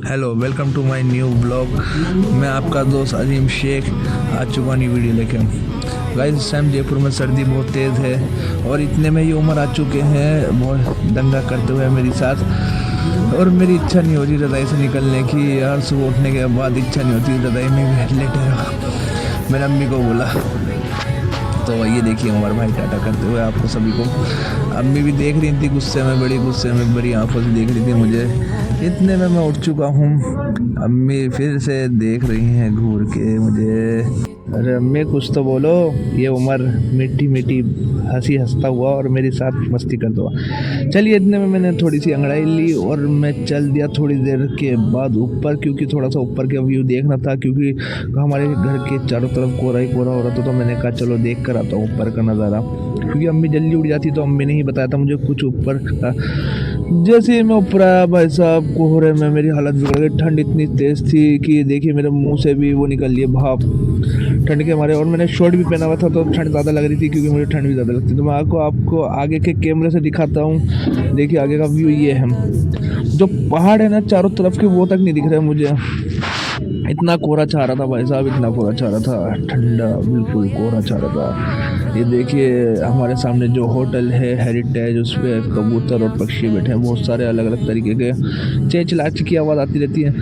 Hello, welcome to my new blog. मैं आपका दोस्त अजीम शेख आ चुका नई वीडियो लेके। गाइस, इस टाइम जयपुर में सर्दी बहुत तेज़ है और इतने में ये उम्र आ चुके हैं बहुत दंगा करते हुए मेरे साथ। और मेरी इच्छा नहीं हो रही रज़ाई से निकलने की यार। सुबह उठने के बाद इच्छा नहीं होती रज़ाई में लेटे रहो। मैंने अम्मी को बोला तो ये देखिए उमर भाई टाटा करते हुए आपको सभी को। अम्मी भी देख रही थी गुस्से में, बड़ी गुस्से में, बड़ी आंखों से देख रही थी मुझे। इतने में मैं उठ चुका हूँ। अम्मी फिर से देख रही हैं घूर के मुझे। अरे अम्मी कुछ तो बोलो। ये उमर मीठी मीठी हंसी हंसता हुआ और मेरे साथ मस्ती करता हुआ। चलिए, इतने में मैंने थोड़ी सी अंगड़ाई ली और मैं चल दिया थोड़ी देर के बाद ऊपर, क्योंकि थोड़ा सा ऊपर का व्यू देखना था, क्योंकि हमारे घर के चारों तरफ कोहरा ही कोहरा हो रहा था। तो मैंने कहा चलो देख कर आता हूँ ऊपर का नज़ारा, क्योंकि अम्मी जल्दी उठ जाती तो अम्मी ने ही बताया था मुझे कुछ ऊपर का। जैसे ही मैं ऊपर आया भाई साहब, कोहरे में मेरी हालत बिगड़ गई। ठंड इतनी तेज़ थी कि देखिए मेरे मुंह से भी वो निकल लिए भाप ठंड के मारे। और मैंने शर्ट भी पहना हुआ था तो ठंड ज़्यादा लग रही थी, क्योंकि मुझे ठंड भी ज़्यादा लगती। तो मैं आपको आगे के कैमरे से दिखाता हूँ। देखिए आगे का व्यू ये है। जो पहाड़ है ना चारों तरफ के, वो तक नहीं दिख रहे मुझे। इतना कोहरा छा रहा था भाई साहब, इतना कोहरा छा रहा था, ठंडा बिल्कुल कोहरा छा रहा था। ये देखिए हमारे सामने जो होटल है हेरिटेज, उस पर कबूतर और पक्षी बैठे हैं बहुत सारे अलग अलग तरीके के। चेंचलाच की आवाज़ आती रहती है।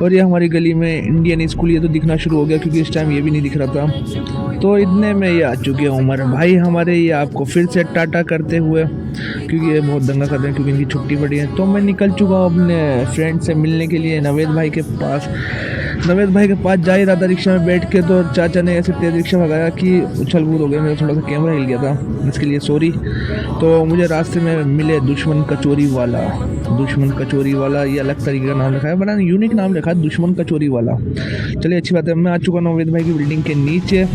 और ये हमारी गली में इंडियन स्कूल ये तो दिखना शुरू हो गया, क्योंकि इस टाइम ये भी नहीं दिख रहा था। तो इतने में ये आ चुके हैं उमर भाई हमारे, ये आपको फिर से टाटा करते हुए, क्योंकि ये बहुत दंगा कर रहे हैं, क्योंकि इनकी छुट्टी पड़ी है। तो मैं निकल चुका हूँ अपने फ्रेंड से मिलने के लिए नवेद भाई के पास। नवेद भाई के पास जा ही रहा था रिक्शा में बैठ के, तो चाचा ने ऐसे तेज़ रिक्शा भगाया कि उछल कूद हो गया। मेरा थोड़ा सा कैमरा हिल गया था, इसके लिए सॉरी। तो मुझे रास्ते में मिले दुश्मन कचौरी वाला। दुश्मन कचौरी वाला ये अलग तरीके का नाम रखा है, बड़ा यूनिक नाम रखा है, दुश्मन कचौरी वाला। चलिए अच्छी बात है। मैं आ चुका नवेद भाई की बिल्डिंग के नीचे।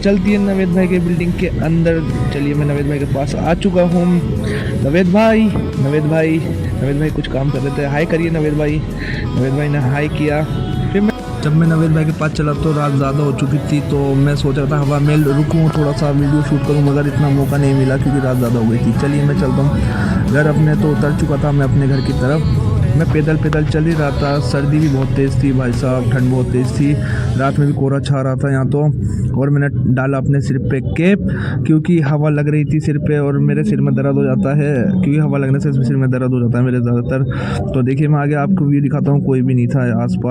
चलती है नवेद भाई के बिल्डिंग के अंदर। चलिए मैं नवेद भाई के पास आ चुका हूँ। नवेद भाई, नवेद भाई, नवेद भाई कुछ काम कर रहे थे। हाय करिए नवेद भाई। नवेद भाई ने हाय किया। फिर जब मैं नवेद भाई के पास चला तो रात ज़्यादा हो चुकी थी, तो मैं सोच रहा था हवा में रुकूँ थोड़ा सा वीडियो शूट करूँ, मगर इतना मौका नहीं मिला क्योंकि रात ज़्यादा हो गई थी। चलिए मैं चलता हूँ घर अपने। तो उतर चुका था मैं अपने घर की तरफ। मैं पैदल पैदल चल ही रहा था। सर्दी भी बहुत तेज़ थी भाई साहब, ठंड बहुत तेज़ थी। रात में भी कोहरा छा रहा था यहाँ तो। और मैंने डाला अपने सिर पे कैप, क्योंकि हवा लग रही थी सिर पे, और मेरे सिर में दर्द हो जाता है, क्योंकि हवा लगने से सिर में दर्द हो जाता है मेरे ज़्यादातर। तो देखिए मैं आगे आपको व्यू दिखाता हूँ, कोई भी नहीं था आसपास।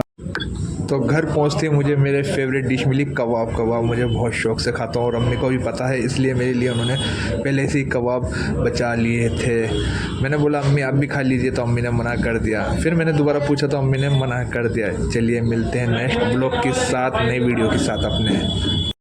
तो घर पहुंचते मुझे मेरे फेवरेट डिश मिली, कबाब। कबाब मुझे बहुत शौक से खाता हूँ और अम्मी को भी पता है, इसलिए मेरे लिए उन्होंने पहले से ही कबाब बचा लिए थे। मैंने बोला अम्मी आप भी खा लीजिए, तो अम्मी ने मना कर दिया। फिर मैंने दोबारा पूछा तो अम्मी ने मना कर दिया। चलिए मिलते हैं नेक्स्ट ब्लॉग के साथ, नई वीडियो के साथ अपने।